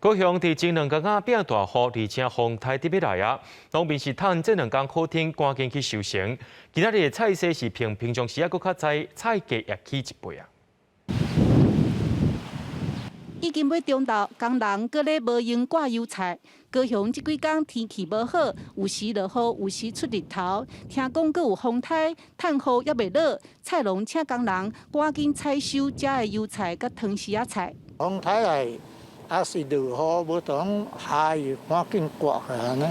高雄伫前2天啊变大雨，而且风台特别来啊，农民是趁这2天好天，赶紧去收成。今仔日的菜色是平常时啊，搁较早，菜价也起1倍啊。已经要中昼，工人搁咧无用挂油菜。高雄这几天天气无好，有时落雨，有时出日头。听讲搁有风台，趁雨也袂落。菜农请工人赶紧采收遮的油菜甲汤丝仔菜。风台来。啊是落雨，无当下雨，赶紧刮下安尼。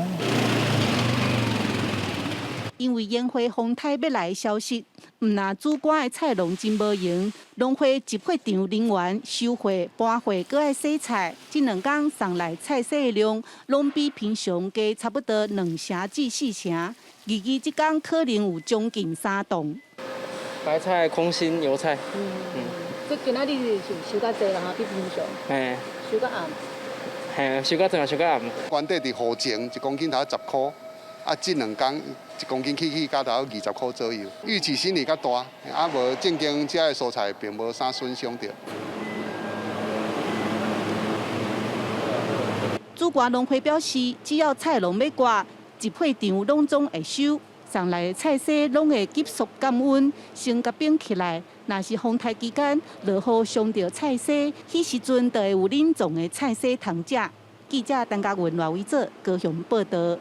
因为烟花风台要来的消息，毋但主管的菜农真无闲，农会集会场人员收货、搬货，搁爱洗菜。这2天送来菜色的量，拢比平常加差不多2成至4成。预计这天可能有将近3吨。白菜、空心、油菜。这今仔日是收较济啦，比平常。嘿。收较暗。嘿，收较早，收较暗。原底伫雨前1公斤头10块，啊，这2天1公斤起加头20块左右。预期心理较大，啊无正经遮的蔬菜并无啥损伤着。主管农会表示，只要菜农要刮，集会场拢总会收。送来的菜色拢会急速降温，先甲冰起来。若是风台期间落雨伤到菜色，迄时阵就会有冷冻的菜色通食。记者陈嘉文、赖伟做高雄报道。